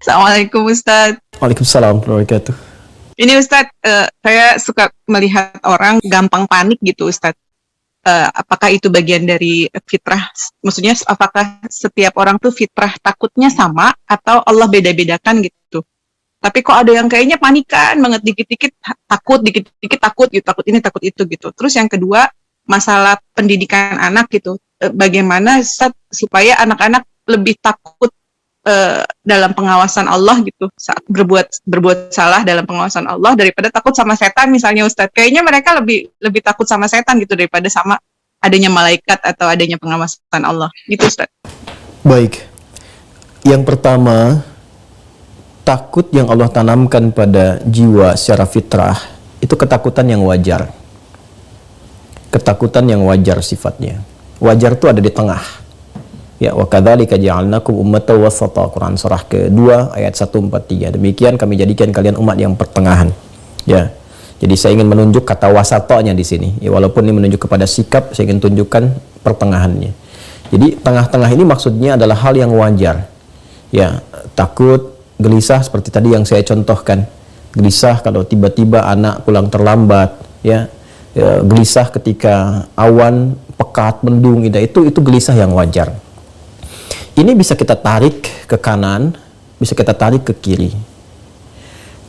Assalamualaikum Ustadz. Waalaikumsalam warahmatullahi wabarakatuh. Ini Ustadz, saya suka melihat orang gampang panik gitu Ustadz. Apakah itu bagian dari fitrah? Maksudnya apakah setiap orang tuh fitrah takutnya sama atau Allah beda-bedakan gitu? Tapi kok ada yang kayaknya panikan banget, dikit-dikit takut, dikit-dikit takut gitu, takut ini, takut itu gitu. Terus yang kedua, masalah pendidikan anak gitu. Bagaimana Ustadz supaya anak-anak lebih takut dalam pengawasan Allah gitu, saat berbuat salah dalam pengawasan Allah daripada takut sama setan misalnya Ustadz. Kayaknya mereka lebih takut sama setan gitu daripada sama adanya malaikat atau adanya pengawasan Allah gitu Ustadz. Baik, yang pertama, takut yang Allah tanamkan pada jiwa secara fitrah itu ketakutan yang wajar. Ketakutan yang wajar sifatnya. Wajar itu ada di tengah. Ya, wa kadzalika ja'alnakum ummatan wasata, Quran surah ke-2 ayat 143. Demikian kami jadikan kalian umat yang pertengahan. Ya. Jadi saya ingin menunjuk kata wasatanya di sini. Ya, walaupun ini menunjuk kepada sikap, saya ingin tunjukkan pertengahannya. Jadi tengah-tengah ini maksudnya adalah hal yang wajar. Ya, takut, gelisah seperti tadi yang saya contohkan. Gelisah kalau tiba-tiba anak pulang terlambat, ya. Ya, gelisah ketika awan pekat, mendung, itu gelisah yang wajar. Ini bisa kita tarik ke kanan, bisa kita tarik ke kiri.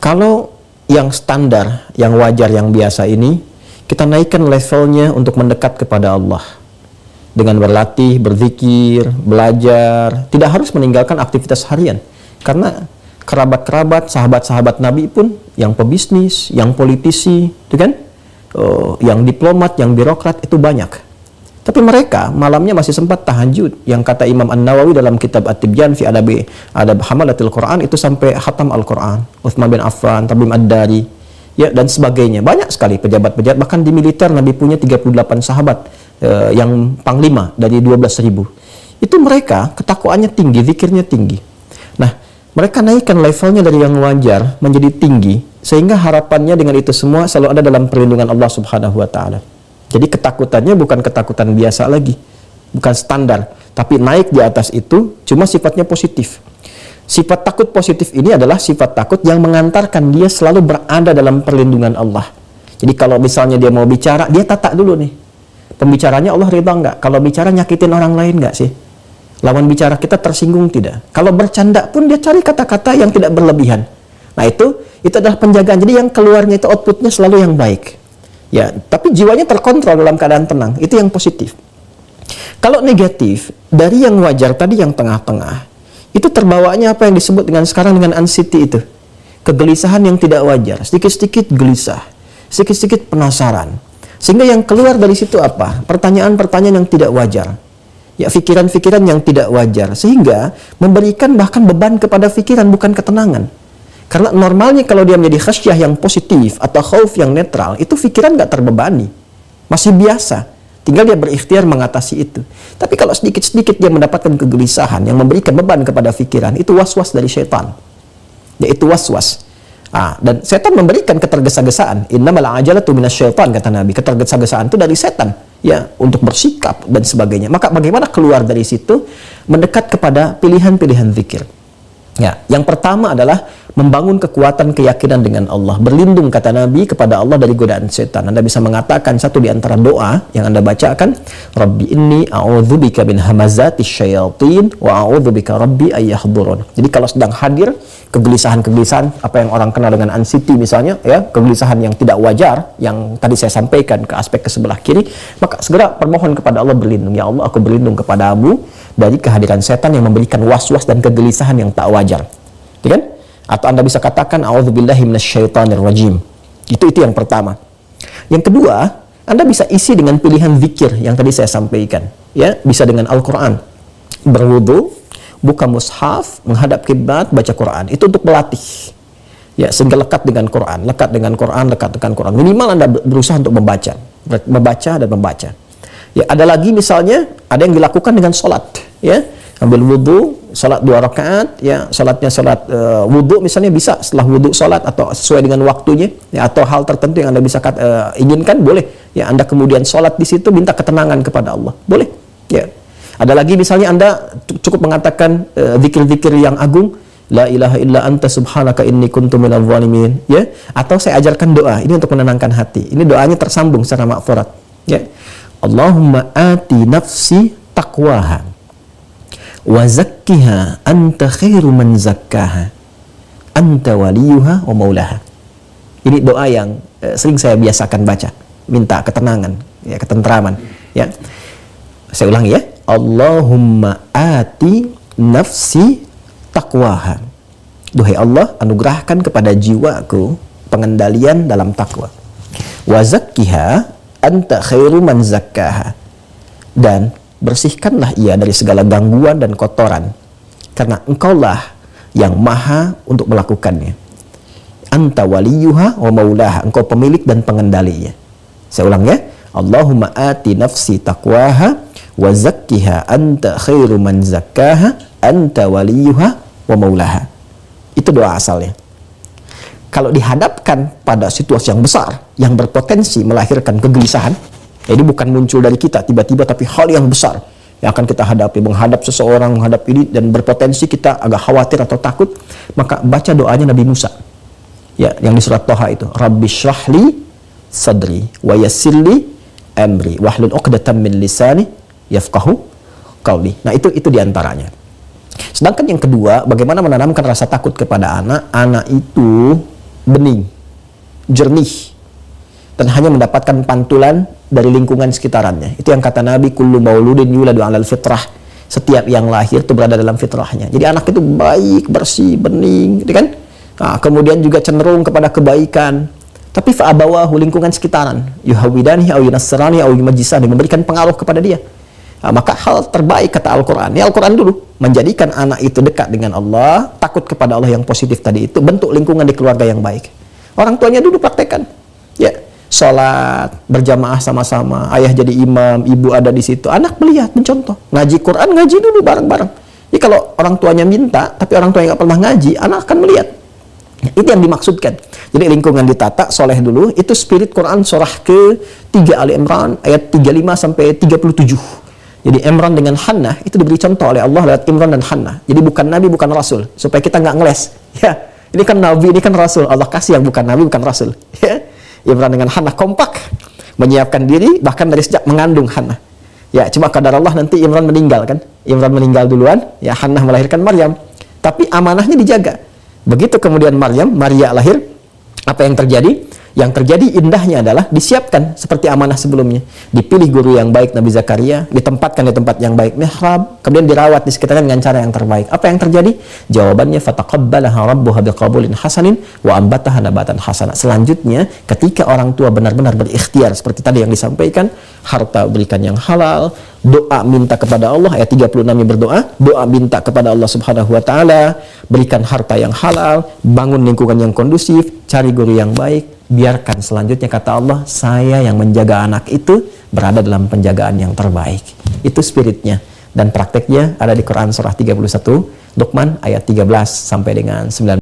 Kalau yang standar, yang wajar, yang biasa ini, kita naikkan levelnya untuk mendekat kepada Allah. Dengan berlatih, berzikir, belajar, tidak harus meninggalkan aktivitas harian. Karena kerabat-kerabat, sahabat-sahabat Nabi pun, yang pebisnis, yang politisi, itu kan? Yang diplomat, yang birokrat, itu banyak. Tapi mereka malamnya masih sempat tahajud. Yang kata Imam An-Nawawi dalam kitab At-Tibyan fi Adab Hamalatil Quran itu sampai khatam Al-Quran. Utsman bin Affan, Tamim Ad-Dari, ya, dan sebagainya. Banyak sekali pejabat-pejabat. Bahkan di militer Nabi punya 38 sahabat yang panglima dari 12.000. Itu mereka ketakwaannya tinggi, zikirnya tinggi. Nah, mereka naikkan levelnya dari yang wajar menjadi tinggi, sehingga harapannya dengan itu semua selalu ada dalam perlindungan Allah Subhanahu wa Ta'ala. Jadi ketakutannya bukan ketakutan biasa lagi, bukan standar, tapi naik di atas itu, cuma sifatnya positif. Sifat takut positif ini adalah sifat takut yang mengantarkan dia selalu berada dalam perlindungan Allah. Jadi kalau misalnya dia mau bicara, dia tata dulu nih, pembicaranya Allah ridha nggak? Kalau bicara nyakitin orang lain nggak sih? Lawan bicara kita tersinggung tidak? Kalau bercanda pun dia cari kata-kata yang tidak berlebihan. Nah itu adalah penjagaan. Jadi yang keluarnya itu outputnya selalu yang baik. Ya, tapi jiwanya terkontrol dalam keadaan tenang. Itu yang positif. Kalau negatif, dari yang wajar tadi yang tengah-tengah, itu terbawanya apa yang disebut sekarang dengan anxiety itu. Kegelisahan yang tidak wajar, sedikit-sedikit gelisah, sedikit-sedikit penasaran. Sehingga yang keluar dari situ apa? Pertanyaan-pertanyaan yang tidak wajar. Ya, pikiran-pikiran yang tidak wajar. Sehingga memberikan bahkan beban kepada pikiran, bukan ketenangan. Karena normalnya kalau dia menjadi khasyah yang positif atau khauf yang netral, itu pikiran nggak terbebani. Masih biasa. Tinggal dia berikhtiar mengatasi itu. Tapi kalau sedikit-sedikit dia mendapatkan kegelisahan yang memberikan beban kepada pikiran, itu was-was dari syaitan. Yaitu was-was. Dan setan memberikan ketergesa-gesaan. Innamal ajalatu minasyaitan, kata Nabi. Ketergesa-gesaan itu dari setan. Ya, untuk bersikap dan sebagainya. Maka bagaimana keluar dari situ? Mendekat kepada pilihan-pilihan zikir. Ya, yang pertama adalah membangun kekuatan keyakinan dengan Allah. Berlindung, kata Nabi, kepada Allah dari godaan setan. Anda bisa mengatakan satu di antara doa yang Anda bacakan, Rabbi inni a'udzubika min hamazatis syayatin wa a'udzubika rabbi ayyahdurun. Jadi kalau sedang hadir kegelisahan-kegelisahan, apa yang orang kenal dengan anxiety misalnya, ya, kegelisahan yang tidak wajar, yang tadi saya sampaikan ke aspek ke sebelah kiri, maka segera permohon kepada Allah berlindung. Ya Allah, aku berlindung kepadamu dari kehadiran setan yang memberikan was-was dan kegelisahan yang tak wajar. Ya kan? Atau Anda bisa katakan a'udzubillahi minasyaitonir rajim. Itu yang pertama. Yang kedua, Anda bisa isi dengan pilihan zikir yang tadi saya sampaikan, ya, bisa dengan Al-Qur'an. Berwudu, buka mushaf, menghadap kiblat, baca Quran. Itu untuk melatih. Ya, sehingga lekat dengan Quran, lekat dengan Quran, lekat dengan Quran. Minimal Anda berusaha untuk membaca dan membaca. Ya, ada lagi misalnya ada yang dilakukan dengan sholat, ya. Ambil wudu, salat 2 rakaat, ya, salatnya salat wudu misalnya bisa setelah wudu salat atau sesuai dengan waktunya, ya, atau hal tertentu yang Anda bisa inginkan, boleh. Ya, Anda kemudian salat di situ minta ketenangan kepada Allah, boleh. Ya. Ada lagi misalnya Anda cukup mengatakan zikir-zikir yang agung, La ilaha illa anta subhanaka inni kuntu minadh dhalimin, ya. Atau saya ajarkan doa ini untuk menenangkan hati. Ini doanya tersambung secara makfurat, ya. Allahumma ati nafsi taqwaha wa zakkiha anta khairu man zakkaha anta waliyuha wa maulaha. Ini doa yang sering saya biasakan baca, minta ketenangan, ya, ketentraman, ya. Saya ulangi ya. Allahumma ati nafsi taqwaha. Duhai Allah, anugerahkan kepada jiwaku pengendalian dalam takwa. Wa zakkiha anta khairu man zakkaha. Dan bersihkanlah ia dari segala gangguan dan kotoran, karena engkaulah yang maha untuk melakukannya. Anta waliyuha wa maulaha. Engkau pemilik dan pengendalinya. Saya ulang ya. Allahumma ati nafsi taqwaha wa zakkiha anta khairu man zakkaha anta waliyuha wa maulaha. Itu doa asalnya. Kalau dihadapkan pada situasi yang besar yang berpotensi melahirkan kegelisahan, ini bukan muncul dari kita tiba-tiba, tapi hal yang besar yang akan kita hadapi, menghadap seseorang, menghadap ini, dan berpotensi kita agak khawatir atau takut, maka baca doanya Nabi Musa, ya, yang di surat Thaha itu, Rabbi shrahli sadri wa yassirli amri wahlul 'uqdatam min lisani yafqahu qawli. Nah, itu diantaranya. Sedangkan yang kedua, bagaimana menanamkan rasa takut kepada anak. Anak itu bening, jernih, dan hanya mendapatkan pantulan dari lingkungan sekitarnya. Itu yang kata Nabi, kullu mauludin yuladu 'alal fitrah. Setiap yang lahir itu berada dalam fitrahnya. Jadi anak itu baik, bersih, bening, gitu kan? Nah, kemudian juga cenderung kepada kebaikan. Tapi fa'abawahu, lingkungan sekitaran, yuhawidanihi au yunassirani au yumajjisani, memberikan pengaruh kepada dia. Nah, maka hal terbaik kata Al-Quran, ya Al-Quran dulu, menjadikan anak itu dekat dengan Allah, takut kepada Allah yang positif tadi itu, bentuk lingkungan di keluarga yang baik. Orang tuanya dulu praktekkan, ya, sholat berjamaah sama-sama, ayah jadi imam, ibu ada di situ, anak melihat, mencontoh, ngaji Quran, ngaji dulu bareng-bareng. Jadi kalau orang tuanya minta, tapi orang tuanya nggak pernah ngaji, anak akan melihat. Itu yang dimaksudkan. Jadi lingkungan ditata, soleh dulu. Itu spirit Quran surah ke-3 Ali Imran ayat 35 sampai 37. Jadi Imran dengan Hannah itu diberi contoh oleh Allah lewat Imran dan Hannah. Jadi bukan Nabi, bukan Rasul, supaya kita nggak ngeles. Ya, ini kan Nabi, ini kan Rasul. Allah kasih yang bukan Nabi, bukan Rasul. Ya, Imran dengan Hannah kompak menyiapkan diri bahkan dari sejak mengandung Hannah. Ya, cuma kadar Allah nanti Imran meninggal kan. Imran meninggal duluan, ya Hannah melahirkan Maryam. Tapi amanahnya dijaga. Begitu kemudian Maria lahir, apa yang terjadi? Yang terjadi indahnya adalah disiapkan seperti amanah sebelumnya. Dipilih guru yang baik Nabi Zakaria, ditempatkan di tempat yang baik mihrab, kemudian dirawat di sekitarnya dengan cara yang terbaik. Apa yang terjadi? Jawabannya fataqabbalaha rabbuha biqabulin hasanin wa ambataha nabatan hasana. Selanjutnya, ketika orang tua benar-benar berikhtiar seperti tadi yang disampaikan, harta berikan yang halal, doa minta kepada Allah, ayat 36 yang berdoa, doa minta kepada Allah Subhanahu wa taala, berikan harta yang halal, bangun lingkungan yang kondusif, cari guru yang baik. Biarkan selanjutnya kata Allah, saya yang menjaga anak itu berada dalam penjagaan yang terbaik. Itu spiritnya. Dan prakteknya ada di Quran surah 31, Luqman ayat 13 sampai dengan 19.